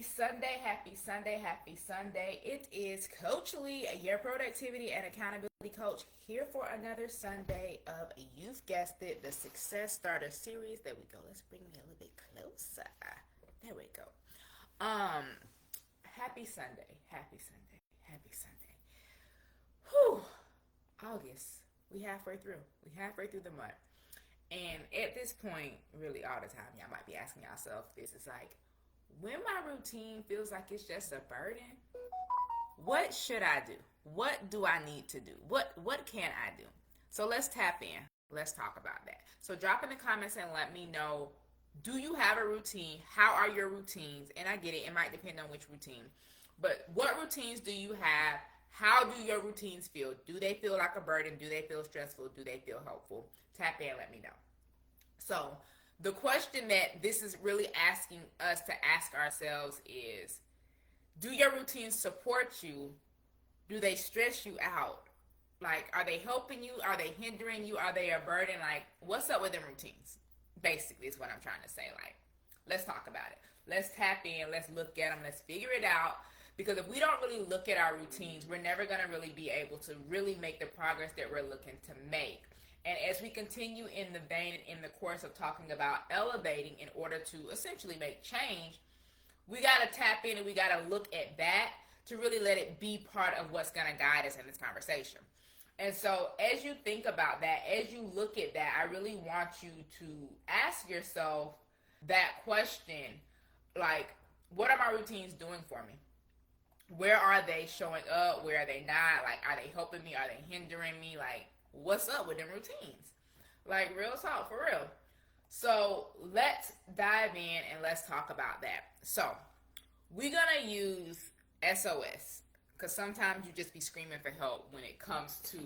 Sunday, happy Sunday, happy Sunday. It is Coach Lee, your productivity and accountability coach, here for another Sunday of, you've guessed it, the Success Starter series. There we go. Let's bring me a little bit closer. There we go. Happy Sunday, happy Sunday, happy Sunday. Whew, August. We halfway through. We halfway through the month. And at this point, really all the time, y'all might be asking yourself this. Is like, when my routine feels like it's just a burden, what should I do? What do I need to do? What can I do? So let's tap in. Let's talk about that. So drop in the comments and let me know, do you have a routine? How are your routines? And I get it, it might depend on which routine. But what routines do you have? How do your routines feel? Do they feel like a burden? Do they feel stressful? Do they feel helpful? Tap in, let me know. So the question that this is really asking us to ask ourselves is, do your routines support you? Do they stress you out? Like, are they helping you? Are they hindering you? Are they a burden? Like, what's up with them routines? Basically is what I'm trying to say. Like, let's talk about it. Let's tap in. Let's look at them. Let's figure it out. Because if we don't really look at our routines, we're never going to really be able to really make the progress that we're looking to make. And as we continue in the vein, in the course of talking about elevating in order to essentially make change, we got to tap in and we got to look at that to really let it be part of what's going to guide us in this conversation. And so as you think about that, as you look at that, I really want you to ask yourself that question, like, what are my routines doing for me? Where are they showing up? Where are they not? Like, are they helping me? Are they hindering me? Like, what's up with them routines? Like, real talk, for real. So let's dive in and let's talk about that. So we're going to use S.O.S. because sometimes you just be screaming for help when it comes to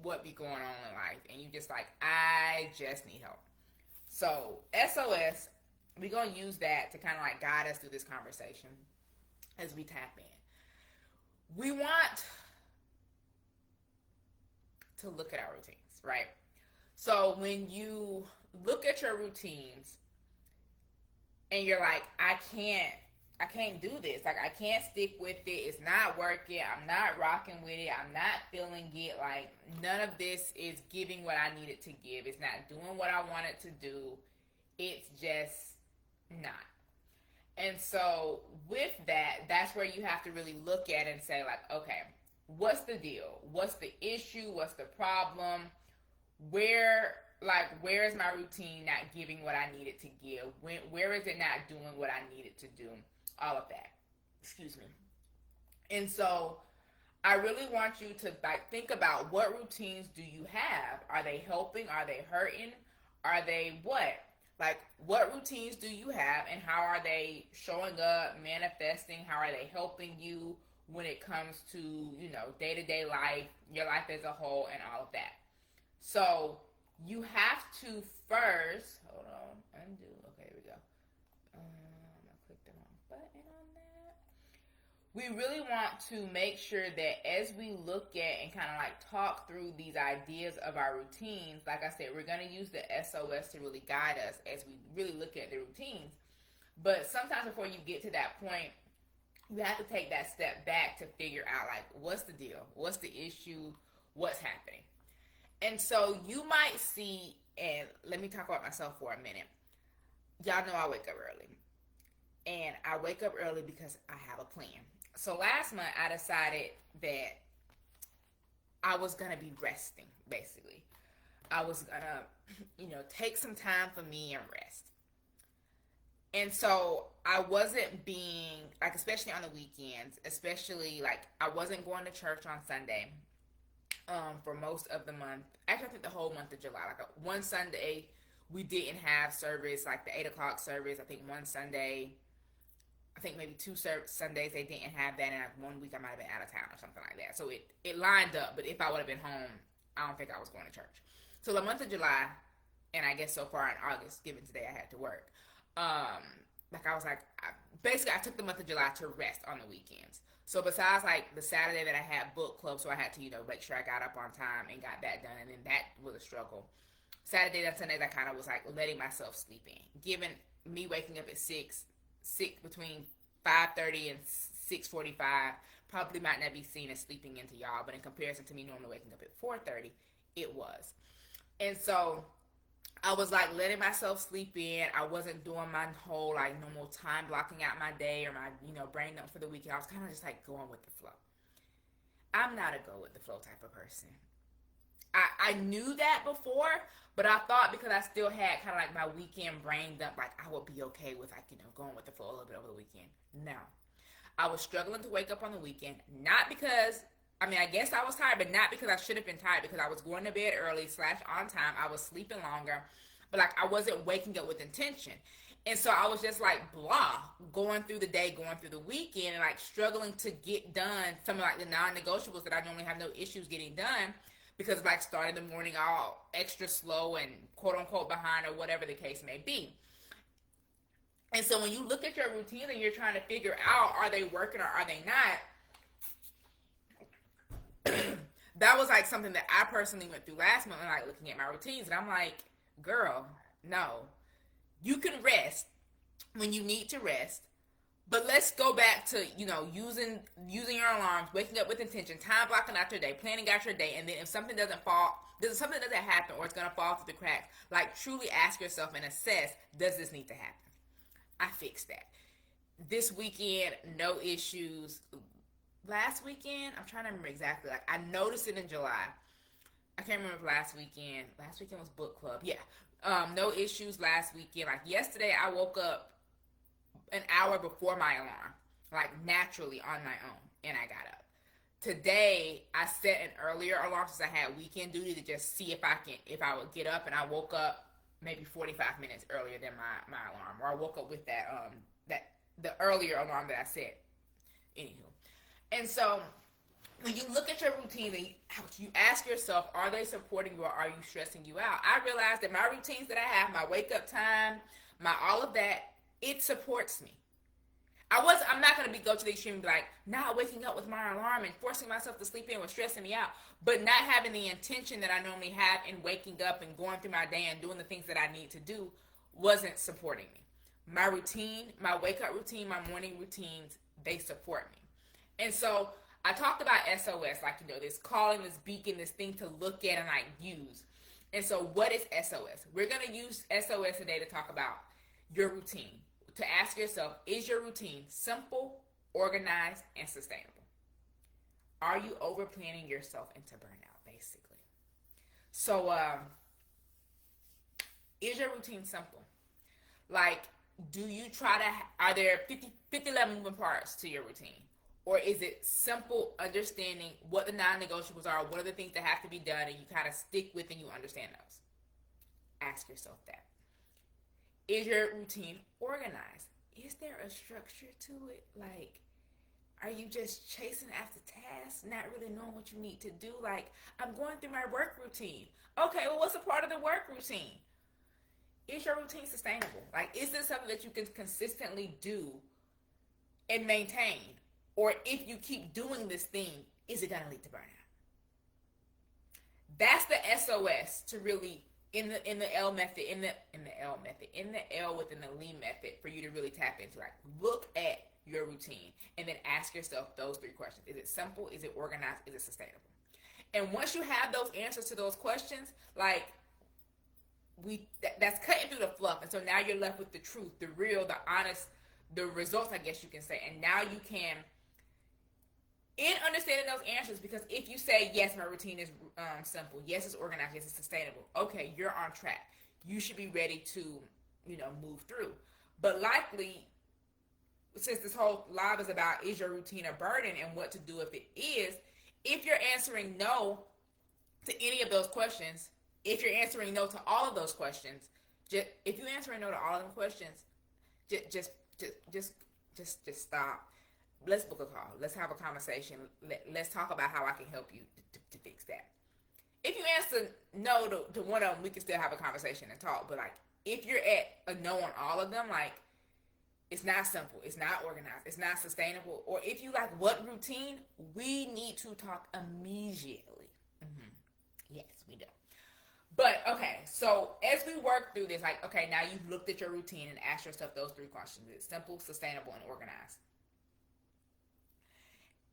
what be going on in life. And you just like, I just need help. So S.O.S., we're going to use that to kind of like guide us through this conversation as we tap in. We want to look at our routines, right? So when you look at your routines and you're like, I can't do this. Like, I can't stick with it. It's not working. I'm not rocking with it. I'm not feeling it. Like, none of this is giving what I need it to give. It's not doing what I want it to do. It's just not. And so with that, that's where you have to really look at it and say, like, okay, what's the deal? What's the issue? What's the problem? Where is my routine not giving what I need it to give? Where is it not doing what I need it to do? All of that. Excuse me. And so I really want you to like think about, what routines do you have? Are they helping? Are they hurting? Are they what? Like, what routines do you have and how are they showing up, manifesting? How are they helping you when it comes to, you know, day-to-day life, your life as a whole, and all of that? So you have to first, hold on, undo. Okay, here we go. I clicked the wrong button on that. We really want to make sure that as we look at and kind of like talk through these ideas of our routines, like I said, we're going to use the S.O.S. to really guide us as we really look at the routines. But sometimes before you get to that point, you have to take that step back to figure out, like, what's the deal? What's the issue? What's happening? And so you might see, and let me talk about myself for a minute. Y'all know I wake up early. And I wake up early because I have a plan. So last month, I decided that I was going to be resting, basically. I was going to, take some time for me and rest. And so I wasn't being, like, especially on the weekends, especially, like, I wasn't going to church on Sunday for most of the month. Actually, I think the whole month of July. Like, one Sunday, we didn't have service, like the 8 o'clock service. I think one Sunday, I think maybe two Sundays they didn't have that, and one week I might have been out of town or something like that. So it lined up, but if I would have been home, I don't think I was going to church. So the month of July, and I guess so far in August, given today I had to work, basically I took the month of July to rest on the weekends. So besides like the Saturday that I had book club, so I had to, make sure I got up on time and got that done, and then that was a struggle. Saturday and Sundays I kind of was like letting myself sleep in. Given me waking up at 6 between 5:30 and 6:45 probably might not be seen as sleeping into y'all, but in comparison to me normally waking up at 4:30, it was. And so I was like letting myself sleep in. I wasn't doing my whole like normal time blocking out my day or my brain dump for the weekend. I was kind of just like going with the flow. I'm not a go with the flow type of person. I knew that before, but I thought because I still had kind of like my weekend brain dump, like I would be okay with like going with the flow a little bit over the weekend. No, I was struggling to wake up on the weekend, not because I guess I was tired, but not because I should have been tired, because I was going to bed early / on time. I was sleeping longer, but like I wasn't waking up with intention. And so I was just like blah, going through the day, going through the weekend, and like struggling to get done some of like the non-negotiables that I normally have no issues getting done, because like starting the morning all extra slow and quote unquote behind or whatever the case may be. And so when you look at your routine and you're trying to figure out, are they working or are they not? That was like something that I personally went through last month, like looking at my routines, and I'm like, girl, no. You can rest when you need to rest, but let's go back to, using your alarms, waking up with intention, time blocking out your day, planning out your day, and then if something doesn't happen or it's going to fall through the cracks, like truly ask yourself and assess, does this need to happen? I fixed that. This weekend, no issues. Last weekend, I'm trying to remember exactly. Like I noticed it in July. I can't remember last weekend. Last weekend was book club. Yeah. No issues last weekend. Like yesterday, I woke up an hour before my alarm, like naturally on my own, and I got up. Today, I set an earlier alarm since I had weekend duty to just see if I would get up, and I woke up maybe 45 minutes earlier than my alarm, or I woke up with the earlier alarm that I set. Anywho, and so when you look at your routine and you ask yourself, are they supporting you or are you stressing you out? I realized that my routines that I have, my wake up time, my all of that, it supports me. I'm not going to go to the extreme and be like, not waking up with my alarm and forcing myself to sleep in was stressing me out, but not having the intention that I normally have in waking up and going through my day and doing the things that I need to do wasn't supporting me. My routine, my wake up routine, my morning routines, they support me. And so I talked about S.O.S, like, this calling, this beacon, this thing to look at and like use. And so what is S.O.S? We're going to use S.O.S today to talk about your routine. To ask yourself, is your routine simple, organized, and sustainable? Are you over planning yourself into burnout, basically? So, is your routine simple? Like, are there 11 moving parts to your routine? Or is it simple, understanding what the non-negotiables are, what are the things that have to be done, and you kind of stick with and you understand those? Ask yourself that. Is your routine organized? Is there a structure to it? Like, are you just chasing after tasks, not really knowing what you need to do? Like, I'm going through my work routine. Okay, well, what's a part of the work routine? Is your routine sustainable? Like, is this something that you can consistently do and maintain? Or if you keep doing this thing, is it going to lead to burnout? That's the S.O.S to really in the L method, in the L within the lean method, for you to really tap into. Like, look at your routine and then ask yourself those 3 questions. Is it simple? Is it organized? Is it sustainable? And once you have those answers to those questions, like, that's cutting through the fluff. And so now you're left with the truth, the real, the honest, the results, I guess you can say. And now you can, in understanding those answers, because if you say, yes, my routine is simple, yes, it's organized, yes, it's sustainable, okay, you're on track. You should be ready to, move through. But likely, since this whole live is about, is your routine a burden and what to do if it is, if you're answering no to any of those questions, if you're answering no to all of those questions, if you're answering no to all of them questions, just stop. Let's book a call. Let's have a conversation. Let's talk about how I can help you to fix that. If you answer no to one of them, we can still have a conversation and talk. But like, if you're at a no on all of them, like, it's not simple, it's not organized, it's not sustainable. Or if you like, what routine? We need to talk immediately. Yes, we do. But okay, so as we work through this, like, okay, now you've looked at your routine and asked yourself those 3 questions. Is it simple, sustainable, and organized?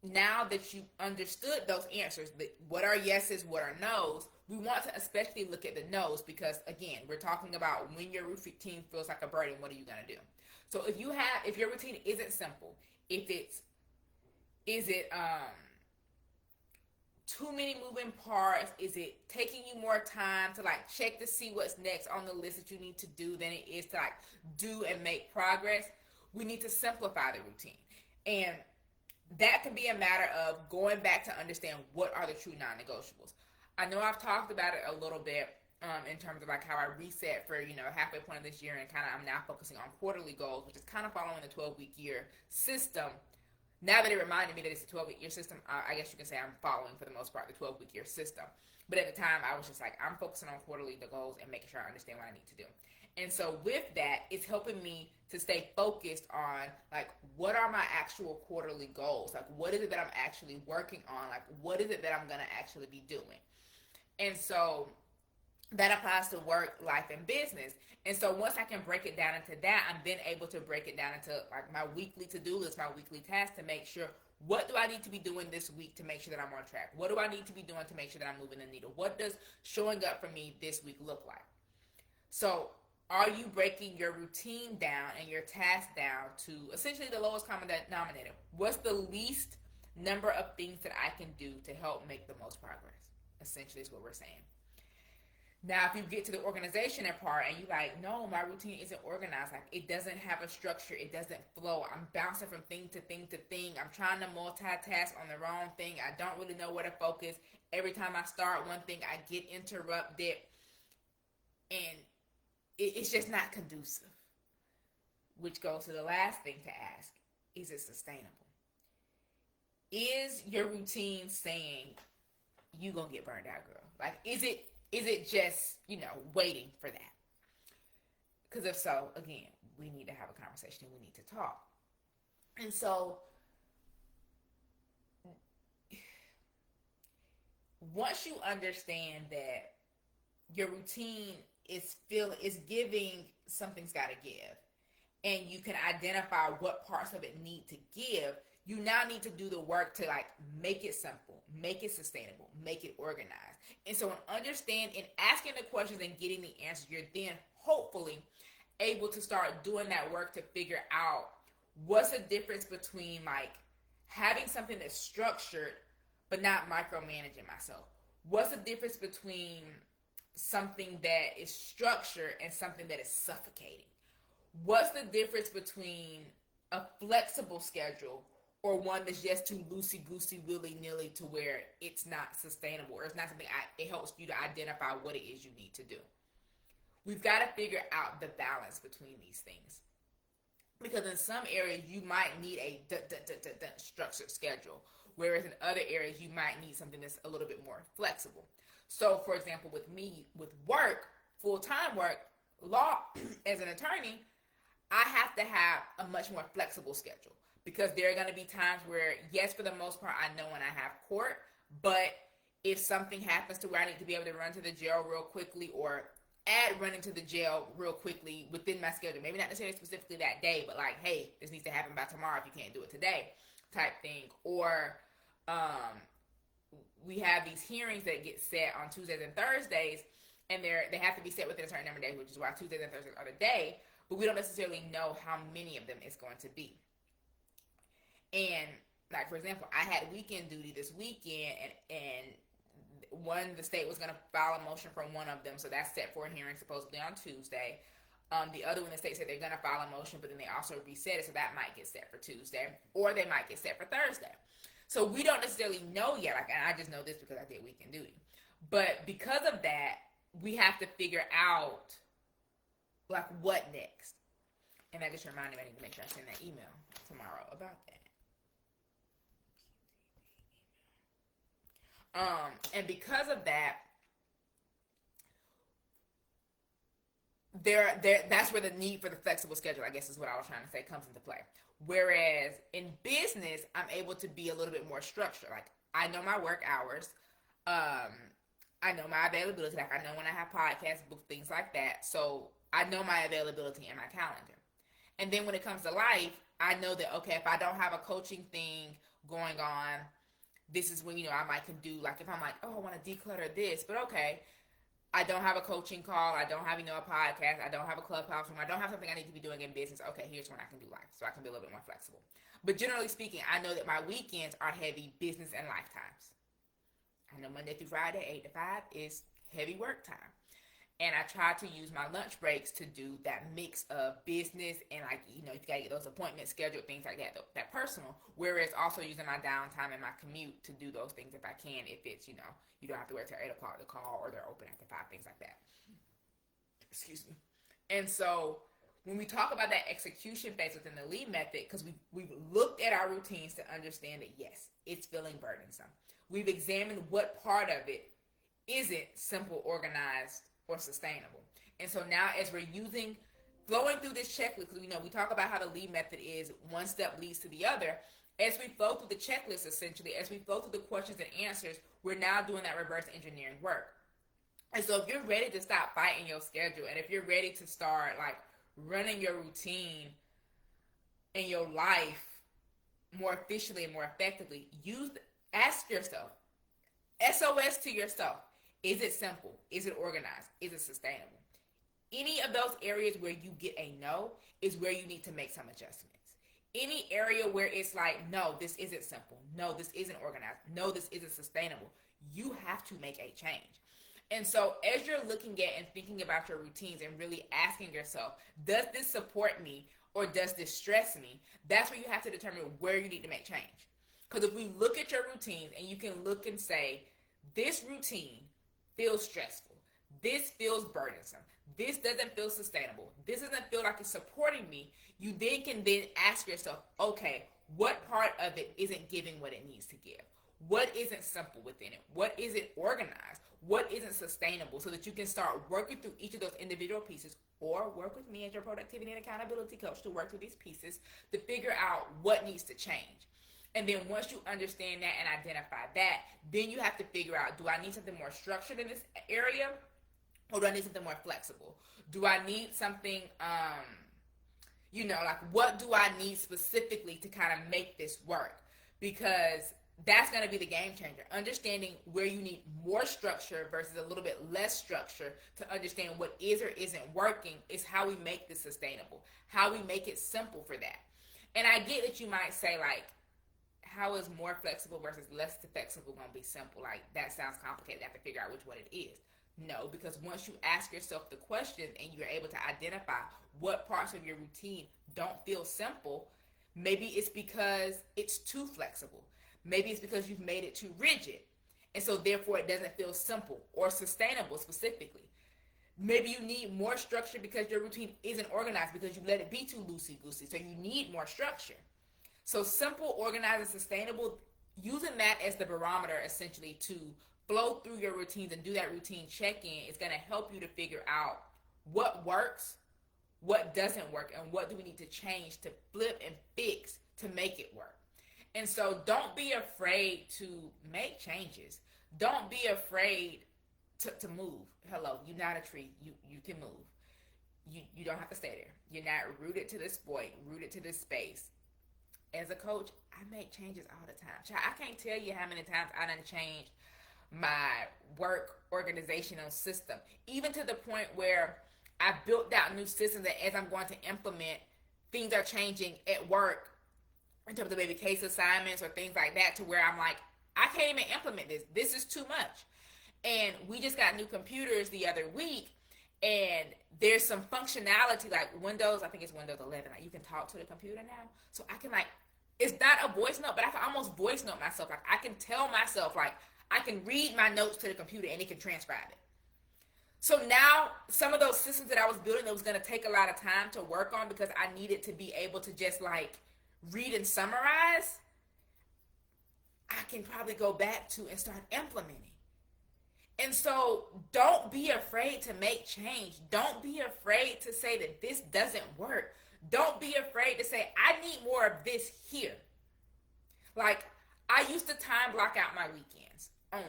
now that you understood those answers, what are yeses, what are nos, we want to especially look at the nos, because again, we're talking about when your routine feels like a burden, what are you going to do? So if your routine isn't simple, if it's, is it too many moving parts, is it taking you more time to like check to see what's next on the list that you need to do than it is to like do and make progress, we need to simplify the routine. And that can be a matter of going back to understand what are the true non-negotiables. I know I've talked about it a little bit in terms of like how I reset for, halfway point of this year, and kind of I'm now focusing on quarterly goals, which is kind of following the 12-week year system. Now that it reminded me that it's a 12-week year system, I guess you can say I'm following, for the most part, the 12-week year system. But at the time, I was just like, I'm focusing on quarterly the goals and making sure I understand what I need to do. And so with that, it's helping me to stay focused on, like, what are my actual quarterly goals? Like, what is it that I'm actually working on? Like, what is it that I'm going to actually be doing? And so that applies to work, life, and business. And so once I can break it down into that, I'm then able to break it down into like my weekly to-do list, my weekly tasks, to make sure, what do I need to be doing this week to make sure that I'm on track? What do I need to be doing to make sure that I'm moving the needle? What does showing up for me this week look like? So are you breaking your routine down and your task down to essentially the lowest common denominator? What's the least number of things that I can do to help make the most progress? Essentially is what we're saying. Now, if you get to the organization part and you're like, no, my routine isn't organized, like it doesn't have a structure, it doesn't flow, I'm bouncing from thing to thing to thing, I'm trying to multitask on the wrong thing, I don't really know where to focus, every time I start one thing, I get interrupted, and it's just not conducive. Which goes to the last thing to ask, is it sustainable? Is your routine saying, you gonna get burned out, girl? Like, is it just, waiting for that? Because if so, again, we need to have a conversation and we need to talk. And so once you understand that your routine is giving, something's got to give, and you can identify what parts of it need to give, you now need to do the work to like make it simple, make it sustainable, make it organized. And so in asking the questions and getting the answers, you're then hopefully able to start doing that work to figure out what's the difference between like having something that's structured but not micromanaging myself. What's the difference between something that is structured and something that is suffocating? What's the difference between a flexible schedule or one that's just too loosey-goosey, willy-nilly, to where it's not sustainable, or it's not something it helps you to identify what it is you need to do? We've got to figure out the balance between these things. Because in some areas, you might need a structured schedule, whereas in other areas, you might need something that's a little bit more flexible. So, for example, with me, with work, full-time work, law, as an attorney, I have to have a much more flexible schedule. Because there are going to be times where, yes, for the most part, I know when I have court, but if something happens to where I need to be able to run to the jail real quickly, or add running to the jail real quickly within my schedule, maybe not necessarily specifically that day, but like, hey, this needs to happen by tomorrow if you can't do it today, type thing. Or we have these hearings that get set on Tuesdays and Thursdays, and they have to be set within a certain number of days, which is why Tuesdays and Thursdays are the day, but we don't necessarily know how many of them it's going to be. And like, for example, I had weekend duty this weekend, and the state was going to file a motion from one of them, so that's set for a hearing supposedly on Tuesday. The other one, the state said they're going to file a motion, but then they also reset it, so that might get set for Tuesday, or they might get set for Thursday. So we don't necessarily know yet. Like, and I just know this because I did weekend duty. But because of that, we have to figure out like what next. And that just reminded me, I need to make sure I send that email tomorrow about that. And because of that, that's where the need for the flexible schedule, I guess is what I was trying to say, comes into play. Whereas in business, I'm able to be a little bit more structured. Like, I know my work hours. I know my availability. Like, I know when I have podcasts, books, things like that. So I know my availability in my calendar. And then when it comes to life, I know that, okay, if I don't have a coaching thing going on. This is when, I might can do, like, if I'm like, oh, I want to declutter this, but okay, I don't have a coaching call, I don't have, a podcast, I don't have a clubhouse room, I don't have something I need to be doing in business. Okay, here's when I can do life, so I can be a little bit more flexible. But generally speaking, I know that my weekends are heavy business and lifetimes. I know Monday through Friday, 8 to 5 is heavy work time. And I try to use my lunch breaks to do that mix of business and, like, you gotta get those appointments scheduled, things like that personal. Whereas also using my downtime and my commute to do those things if I can, if it's, you don't have to wait till 8 o'clock to call or they're open after 5, things like that. Excuse me. And so when we talk about that execution phase within the lead method, because we've looked at our routines to understand that, yes, it's feeling burdensome. We've examined what part of it isn't simple, organized, or sustainable. And so now as we're flowing through this checklist, because we talk about how the lead method is one step leads to the other. As we flow through the checklist, essentially, as we flow through the questions and answers, we're now doing that reverse engineering work. And so if you're ready to stop fighting your schedule, and if you're ready to start, like, running your routine in your life more efficiently and more effectively, ask yourself, S.O.S to yourself, is it simple? Is it organized? Is it sustainable? Any of those areas where you get a no is where you need to make some adjustments. Any area where it's like, no, this isn't simple. No, this isn't organized. No, this isn't sustainable. You have to make a change. And so as you're looking at and thinking about your routines and really asking yourself, does this support me or does this stress me? That's where you have to determine where you need to make change. Because if we look at your routines and you can look and say, this routine feels stressful. This feels burdensome. This doesn't feel sustainable. This doesn't feel like it's supporting me. You then can ask yourself, okay, what part of it isn't giving what it needs to give? What isn't simple within it? What isn't organized? What isn't sustainable? So that you can start working through each of those individual pieces, or work with me as your productivity and accountability coach to work through these pieces to figure out what needs to change. And then once you understand that and identify that, then you have to figure out, do I need something more structured in this area, or do I need something more flexible? Do I need something, like, what do I need specifically to kind of make this work? Because that's going to be the game changer. Understanding where you need more structure versus a little bit less structure to understand what is or isn't working is how we make this sustainable, how we make it simple for that. And I get that you might say, like, how is more flexible versus less flexible going to be simple? Like, that sounds complicated. I have to figure out which one it is. No, because once you ask yourself the question and you're able to identify what parts of your routine don't feel simple, maybe it's because it's too flexible. Maybe it's because you've made it too rigid. And so therefore it doesn't feel simple or sustainable specifically. Maybe you need more structure because your routine isn't organized, because you let it be too loosey-goosey. So you need more structure. So simple, organized, and sustainable, using that as the barometer essentially to flow through your routines and do that routine check-in is going to help you to figure out what works, what doesn't work, and what do we need to change to flip and fix to make it work. And so don't be afraid to make changes. Don't be afraid to move. Hello, you're not a tree. You can move. You don't have to stay there. You're not rooted to this point, rooted to this space. As a coach, I make changes all the time. I can't tell you how many times I done changed my work organizational system, even to the point where I built out new systems that as I'm going to implement, things are changing at work in terms of maybe case assignments or things like that, to where I'm like, I can't even implement this. This is too much. And we just got new computers the other week, and there's some functionality like Windows, I think it's Windows 11, like you can talk to the computer now. So I can, like, it's not a voice note, but I can almost voice note myself. Like, I can tell myself, like, I can read my notes to the computer and it can transcribe it. So now some of those systems that I was building that was going to take a lot of time to work on because I needed to be able to just, like, read and summarize, I can probably go back to and start implementing. And so don't be afraid to make change. Don't be afraid to say that this doesn't work. Don't be afraid to say, I need more of this here. Like, I used to time block out my weekends only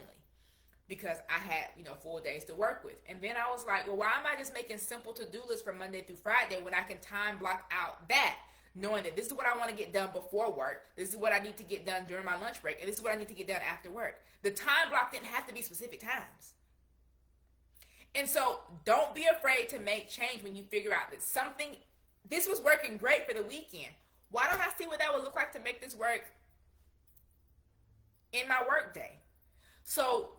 because I had, full days to work with. And then I was like, well, why am I just making simple to-do lists for Monday through Friday when I can time block out that? knowing that this is what I want to get done before work, this is what I need to get done during my lunch break, and this is what I need to get done after work. The time block didn't have to be specific times. And so don't be afraid to make change when you figure out that something, this was working great for the weekend. Why don't I see what that would look like to make this work in my work day? So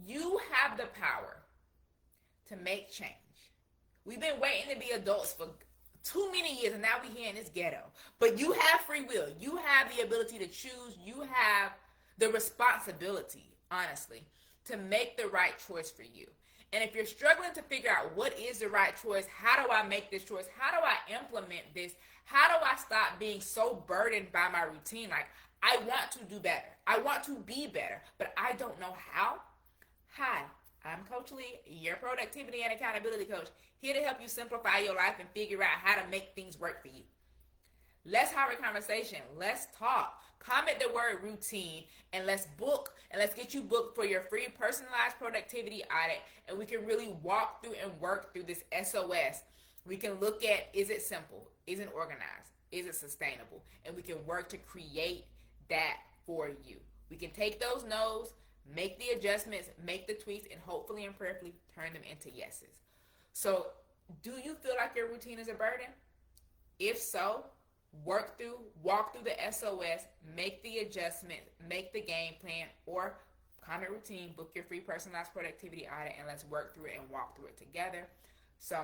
you have the power to make change. We've been waiting to be adults for too many years, and now we're here in this ghetto. But you have free will. You have the ability to choose. You have the responsibility, honestly, to make the right choice for you. And if you're struggling to figure out what is the right choice, how do I make this choice? How do I implement this? How do I stop being so burdened by my routine? Like, I want to do better. I want to be better, but I don't know how. Hi, I'm Coach Lee, your productivity and accountability coach, here to help you simplify your life and figure out how to make things work for you. Let's have a conversation. Let's talk. Comment the word routine, and let's get you booked for your free personalized productivity audit, and we can really walk through and work through this S.O.S. We can look at, is it simple? Is it organized? Is it sustainable? And we can work to create that for you. We can take those no's, make the adjustments, make the tweaks, and hopefully and prayerfully turn them into yeses. So, do you feel like your routine is a burden? If so, walk through the S.O.S, make the adjustment, make the game plan, or comment routine, book your free personalized productivity audit, and let's work through it and walk through it together. So,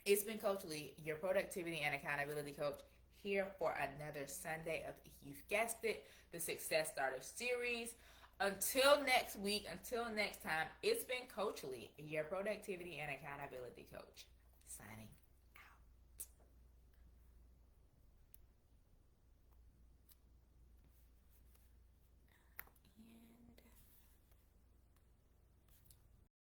it's been Coach Lee, your productivity and accountability coach, here for another Sunday of, you've guessed it, the Success Starter series. Until next week, until next time, it's been Coach Lee, your productivity and accountability coach, signing